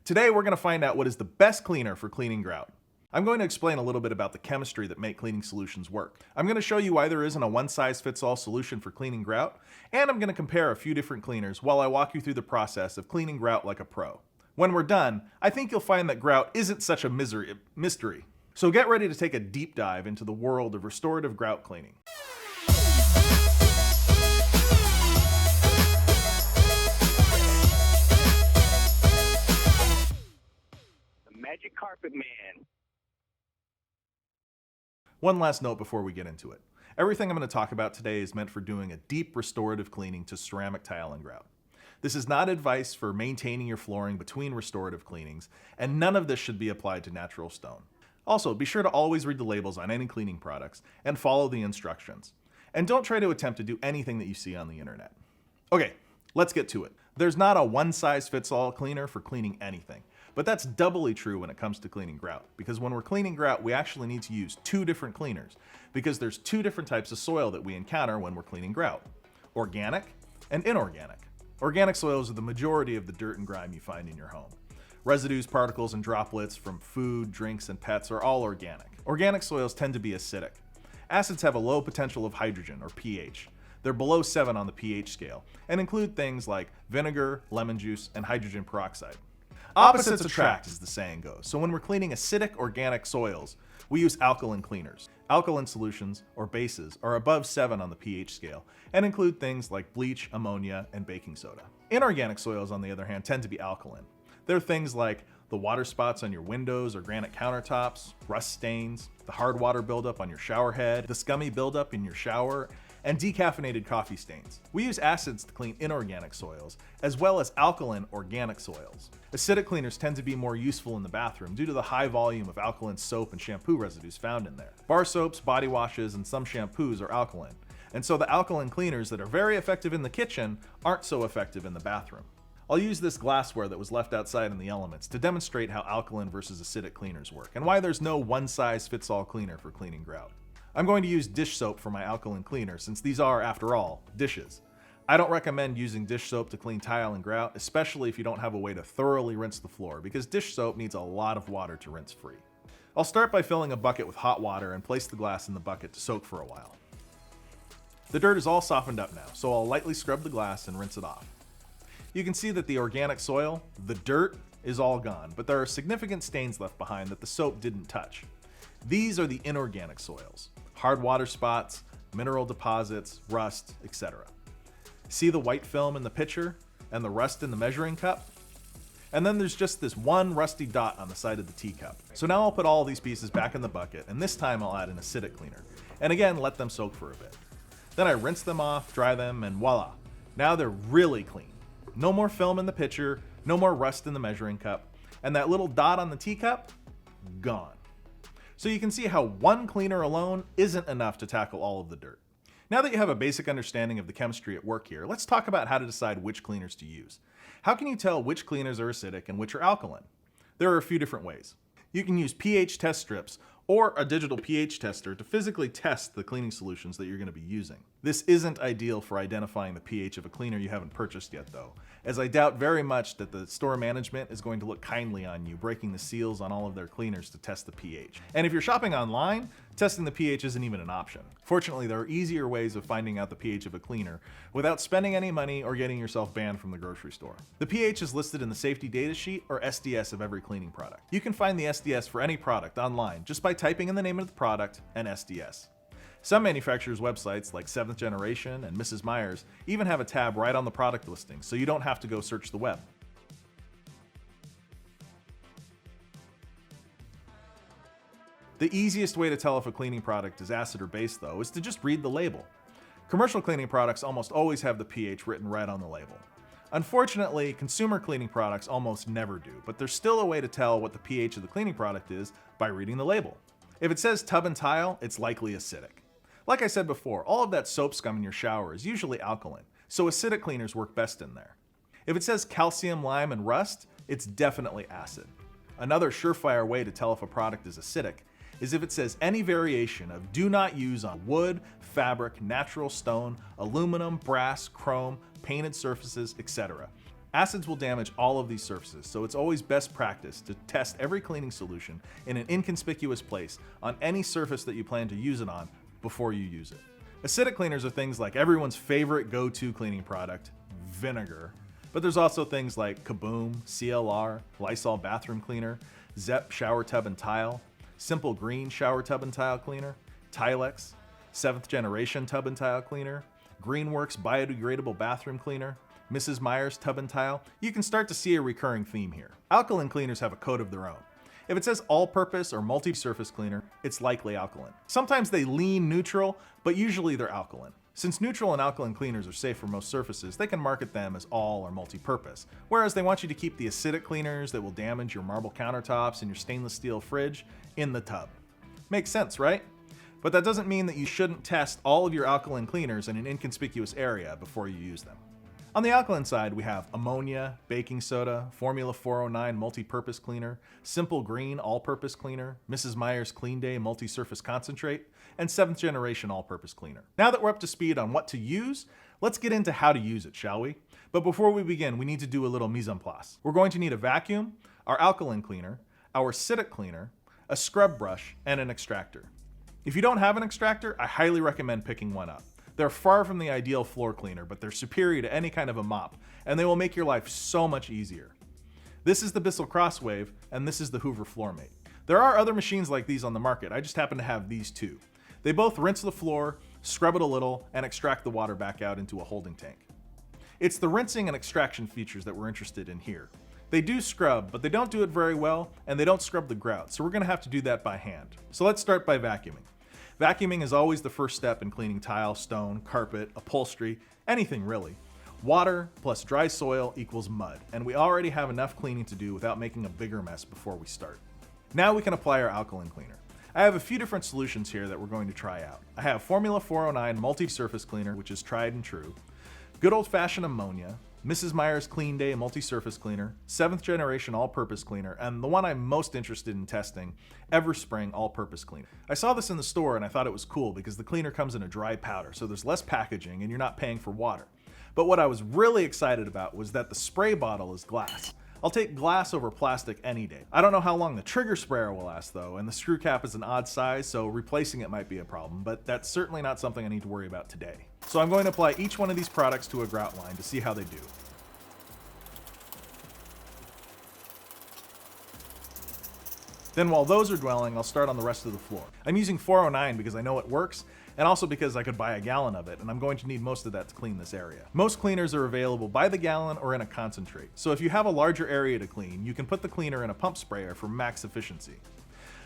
Today we're going to find out what is the best cleaner for cleaning grout. I'm going to explain a little bit about the chemistry that make cleaning solutions work. I'm going to show you why there isn't a one-size-fits-all solution for cleaning grout, and I'm going to compare a few different cleaners while I walk you through the process of cleaning grout like a pro. When we're done, I think you'll find that grout isn't such a mystery. So get ready to take a deep dive into the world of restorative grout cleaning. Magic Carpet Man. One last note before we get into it. Everything I'm going to talk about today is meant for doing a deep restorative cleaning to ceramic tile and grout. This is not advice for maintaining your flooring between restorative cleanings, and none of this should be applied to natural stone. Also, be sure to always read the labels on any cleaning products and follow the instructions. And don't try to attempt to do anything that you see on the internet. Okay, let's get to it. There's not a one-size-fits-all cleaner for cleaning anything. But that's doubly true when it comes to cleaning grout, because when we're cleaning grout, we actually need to use two different cleaners, because there's two different types of soil that we encounter when we're cleaning grout: organic and inorganic. Organic soils are the majority of the dirt and grime you find in your home. Residues, particles, and droplets from food, drinks, and pets are all organic. Organic soils tend to be acidic. Acids have a low potential of hydrogen, or pH. They're below 7 on the pH scale, and include things like vinegar, lemon juice, and hydrogen peroxide. Opposites attract, as the saying goes, so when we're cleaning acidic organic soils, we use alkaline cleaners. Alkaline solutions, or bases, are above 7 on the pH scale and include things like bleach, ammonia, and baking soda. Inorganic soils, on the other hand, tend to be alkaline. They're things like the water spots on your windows or granite countertops, rust stains, the hard water buildup on your shower head, the scummy buildup in your shower, and decaffeinated coffee stains. We use acids to clean inorganic soils, as well as alkaline organic soils. Acidic cleaners tend to be more useful in the bathroom due to the high volume of alkaline soap and shampoo residues found in there. Bar soaps, body washes, and some shampoos are alkaline, and so the alkaline cleaners that are very effective in the kitchen aren't so effective in the bathroom. I'll use this glassware that was left outside in the elements to demonstrate how alkaline versus acidic cleaners work, and why there's no one-size-fits-all cleaner for cleaning grout. I'm going to use dish soap for my alkaline cleaner, since these are, after all, dishes. I don't recommend using dish soap to clean tile and grout, especially if you don't have a way to thoroughly rinse the floor, because dish soap needs a lot of water to rinse free. I'll start by filling a bucket with hot water and place the glass in the bucket to soak for a while. The dirt is all softened up now, so I'll lightly scrub the glass and rinse it off. You can see that the organic soil, the dirt, is all gone, but there are significant stains left behind that the soap didn't touch. These are the inorganic soils: hard water spots, mineral deposits, rust, etc. See the white film in the pitcher and the rust in the measuring cup? And then there's just this one rusty dot on the side of the teacup. So now I'll put all these pieces back in the bucket, and this time I'll add an acidic cleaner. And again, let them soak for a bit. Then I rinse them off, dry them, and voila! Now they're really clean. No more film in the pitcher, no more rust in the measuring cup, and that little dot on the teacup? Gone. So you can see how one cleaner alone isn't enough to tackle all of the dirt. Now that you have a basic understanding of the chemistry at work here, let's talk about how to decide which cleaners to use. How can you tell which cleaners are acidic and which are alkaline? There are a few different ways. You can use pH test strips or a digital pH tester to physically test the cleaning solutions that you're going to be using. This isn't ideal for identifying the pH of a cleaner you haven't purchased yet though, as I doubt very much that the store management is going to look kindly on you breaking the seals on all of their cleaners to test the pH. And if you're shopping online, testing the pH isn't even an option. Fortunately, there are easier ways of finding out the pH of a cleaner without spending any money or getting yourself banned from the grocery store. The pH is listed in the safety data sheet, or SDS, of every cleaning product. You can find the SDS for any product online just by typing in the name of the product and SDS. Some manufacturers' websites, like 7th Generation and Mrs. Meyer's, even have a tab right on the product listing, so you don't have to go search the web. The easiest way to tell if a cleaning product is acid or base, though, is to just read the label. Commercial cleaning products almost always have the pH written right on the label. Unfortunately, consumer cleaning products almost never do, but there's still a way to tell what the pH of the cleaning product is by reading the label. If it says tub and tile, it's likely acidic. Like I said before, all of that soap scum in your shower is usually alkaline, so acidic cleaners work best in there. If it says calcium, lime, and rust, it's definitely acid. Another surefire way to tell if a product is acidic is if it says any variation of do not use on wood, fabric, natural stone, aluminum, brass, chrome, painted surfaces, etc. Acids will damage all of these surfaces, so it's always best practice to test every cleaning solution in an inconspicuous place on any surface that you plan to use it on before you use it. Acidic cleaners are things like everyone's favorite go-to cleaning product, vinegar, but there's also things like Kaboom, CLR, Lysol bathroom cleaner, Zep shower tub and tile, Simple Green shower tub and tile cleaner, Tilex, 7th generation tub and tile cleaner, Greenworks biodegradable bathroom cleaner, Mrs. Meyer's tub and tile. You can start to see a recurring theme here. Alkaline cleaners have a code of their own. If it says all-purpose or multi-surface cleaner, it's likely alkaline. Sometimes they lean neutral, but usually they're alkaline. Since neutral and alkaline cleaners are safe for most surfaces, they can market them as all or multi-purpose, whereas they want you to keep the acidic cleaners that will damage your marble countertops and your stainless steel fridge in the tub. Makes sense, right? But that doesn't mean that you shouldn't test all of your alkaline cleaners in an inconspicuous area before you use them. On the alkaline side, we have ammonia, baking soda, Formula 409 multi-purpose cleaner, Simple Green all-purpose cleaner, Mrs. Meyer's Clean Day multi-surface concentrate, and 7th generation all-purpose cleaner. Now that we're up to speed on what to use, let's get into how to use it, shall we? But before we begin, we need to do a little mise en place. We're going to need a vacuum, our alkaline cleaner, our acidic cleaner, a scrub brush, and an extractor. If you don't have an extractor, I highly recommend picking one up. They're far from the ideal floor cleaner, but they're superior to any kind of a mop, and they will make your life so much easier. This is the Bissell Crosswave, and this is the Hoover FloorMate. There are other machines like these on the market, I just happen to have these two. They both rinse the floor, scrub it a little, and extract the water back out into a holding tank. It's the rinsing and extraction features that we're interested in here. They do scrub, but they don't do it very well, and they don't scrub the grout, so we're going to have to do that by hand. So let's start by vacuuming. Vacuuming is always the first step in cleaning tile, stone, carpet, upholstery, anything really. Water plus dry soil equals mud, and we already have enough cleaning to do without making a bigger mess before we start. Now we can apply our alkaline cleaner. I have a few different solutions here that we're going to try out. I have Formula 409 multi-surface cleaner, which is tried and true, good old-fashioned ammonia, Mrs. Meyer's Clean Day multi-surface cleaner, 7th generation all-purpose cleaner, and the one I'm most interested in testing, EverSpring all-purpose cleaner. I saw this in the store and I thought it was cool because the cleaner comes in a dry powder, so there's less packaging and you're not paying for water. But what I was really excited about was that the spray bottle is glass. I'll take glass over plastic any day. I don't know how long the trigger sprayer will last though, and the screw cap is an odd size, so replacing it might be a problem, but that's certainly not something I need to worry about today. So I'm going to apply each one of these products to a grout line to see how they do. Then while those are dwelling, I'll start on the rest of the floor. I'm using 409 because I know it works, and also because I could buy a gallon of it, and I'm going to need most of that to clean this area. Most cleaners are available by the gallon or in a concentrate, so if you have a larger area to clean, you can put the cleaner in a pump sprayer for max efficiency.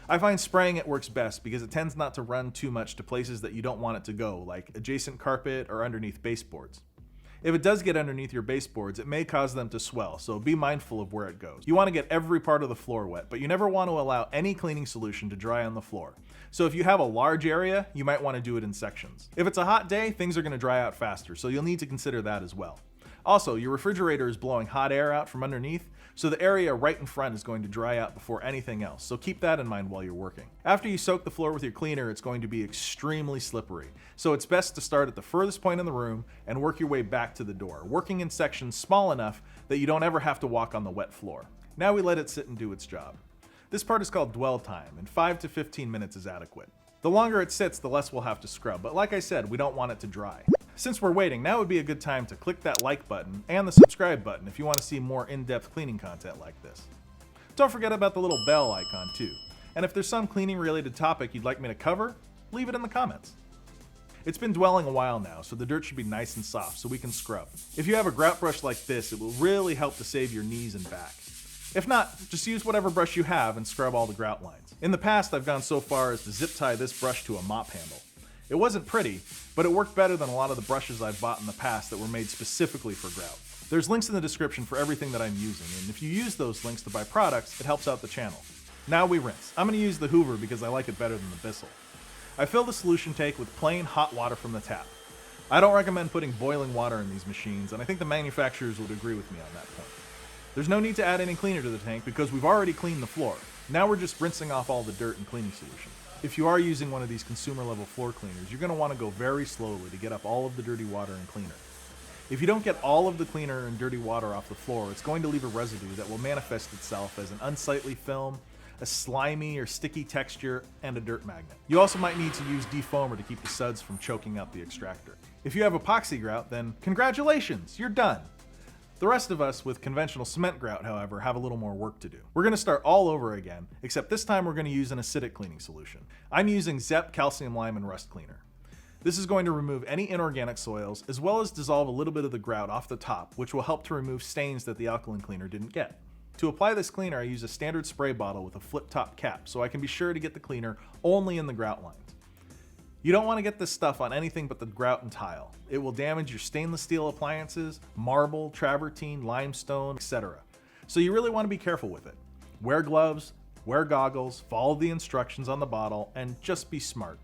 I find spraying it works best because it tends not to run too much to places that you don't want it to go, like adjacent carpet or underneath baseboards. If it does get underneath your baseboards, it may cause them to swell, so be mindful of where it goes. You want to get every part of the floor wet, but you never want to allow any cleaning solution to dry on the floor. So if you have a large area, you might want to do it in sections. If it's a hot day, things are going to dry out faster, so you'll need to consider that as well. Also, your refrigerator is blowing hot air out from underneath, so the area right in front is going to dry out before anything else, so keep that in mind while you're working. After you soak the floor with your cleaner, it's going to be extremely slippery, so it's best to start at the furthest point in the room and work your way back to the door, working in sections small enough that you don't ever have to walk on the wet floor. Now we let it sit and do its job. This part is called dwell time, and 5 to 15 minutes is adequate. The longer it sits, the less we'll have to scrub, but like I said, we don't want it to dry. Since we're waiting, now would be a good time to click that like button and the subscribe button if you want to see more in-depth cleaning content like this. Don't forget about the little bell icon too. And if there's some cleaning related topic you'd like me to cover, leave it in the comments. It's been dwelling a while now, so the dirt should be nice and soft so we can scrub. If you have a grout brush like this, it will really help to save your knees and back. If not, just use whatever brush you have and scrub all the grout lines. In the past, I've gone so far as to zip tie this brush to a mop handle. It wasn't pretty, but it worked better than a lot of the brushes I've bought in the past that were made specifically for grout. There's links in the description for everything that I'm using, and if you use those links to buy products, it helps out the channel. Now we rinse. I'm going to use the Hoover because I like it better than the Bissell. I fill the solution tank with plain hot water from the tap. I don't recommend putting boiling water in these machines, and I think the manufacturers would agree with me on that point. There's no need to add any cleaner to the tank because we've already cleaned the floor. Now we're just rinsing off all the dirt and cleaning solution. If you are using one of these consumer level floor cleaners, you're going to want to go very slowly to get up all of the dirty water and cleaner. If you don't get all of the cleaner and dirty water off the floor, it's going to leave a residue that will manifest itself as an unsightly film, a slimy or sticky texture, and a dirt magnet. You also might need to use defoamer to keep the suds from choking out the extractor. If you have epoxy grout, then congratulations, you're done. The rest of us with conventional cement grout, however, have a little more work to do. We're going to start all over again, except this time we're going to use an acidic cleaning solution. I'm using Zep Calcium Lime and Rust Cleaner. This is going to remove any inorganic soils, as well as dissolve a little bit of the grout off the top, which will help to remove stains that the alkaline cleaner didn't get. To apply this cleaner, I use a standard spray bottle with a flip-top cap, so I can be sure to get the cleaner only in the grout lines. You don't want to get this stuff on anything but the grout and tile. It will damage your stainless steel appliances, marble, travertine, limestone, etc. So you really want to be careful with it. Wear gloves, wear goggles, follow the instructions on the bottle, and just be smart.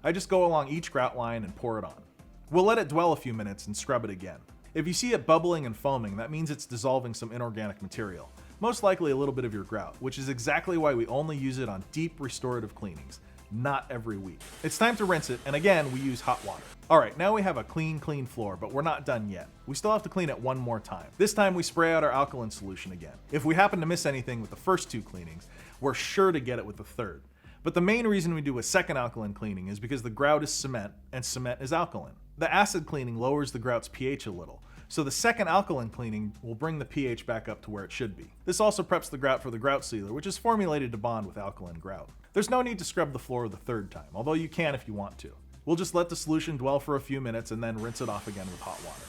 I just go along each grout line and pour it on. We'll let it dwell a few minutes and scrub it again. If you see it bubbling and foaming, that means it's dissolving some inorganic material, most likely a little bit of your grout, which is exactly why we only use it on deep restorative cleanings, not every week. It's time to rinse it, and again, we use hot water. Alright, now we have a clean floor, but we're not done yet. We still have to clean it one more time. This time we spray out our alkaline solution again. If we happen to miss anything with the first two cleanings, we're sure to get it with the third. But the main reason we do a second alkaline cleaning is because the grout is cement, and cement is alkaline. The acid cleaning lowers the grout's pH a little, so the second alkaline cleaning will bring the pH back up to where it should be. This also preps the grout for the grout sealer, which is formulated to bond with alkaline grout. There's no need to scrub the floor the third time, although you can if you want to. We'll just let the solution dwell for a few minutes and then rinse it off again with hot water.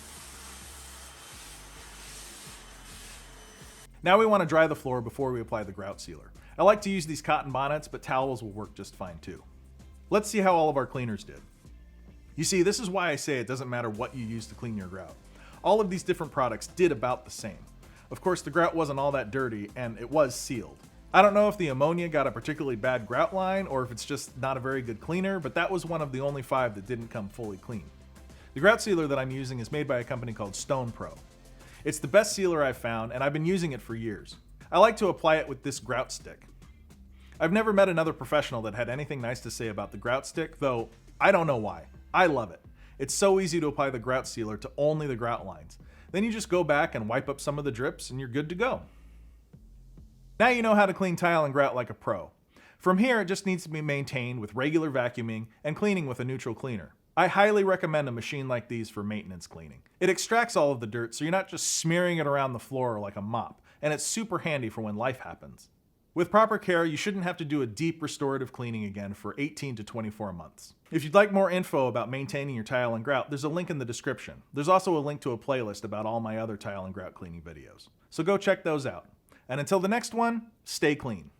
Now we want to dry the floor before we apply the grout sealer. I like to use these cotton bonnets, but towels will work just fine too. Let's see how all of our cleaners did. You see, this is why I say it doesn't matter what you use to clean your grout. All of these different products did about the same. Of course, the grout wasn't all that dirty, and it was sealed. I don't know if the ammonia got a particularly bad grout line, or if it's just not a very good cleaner, but that was one of the only 5 that didn't come fully clean. The grout sealer that I'm using is made by a company called Stone Pro. It's the best sealer I've found, and I've been using it for years. I like to apply it with this grout stick. I've never met another professional that had anything nice to say about the grout stick, though I don't know why. I love it. It's so easy to apply the grout sealer to only the grout lines. Then you just go back and wipe up some of the drips and you're good to go. Now you know how to clean tile and grout like a pro. From here, it just needs to be maintained with regular vacuuming and cleaning with a neutral cleaner. I highly recommend a machine like these for maintenance cleaning. It extracts all of the dirt so you're not just smearing it around the floor like a mop, and it's super handy for when life happens. With proper care, you shouldn't have to do a deep restorative cleaning again for 18 to 24 months. If you'd like more info about maintaining your tile and grout, there's a link in the description. There's also a link to a playlist about all my other tile and grout cleaning videos. So go check those out. And until the next one, stay clean.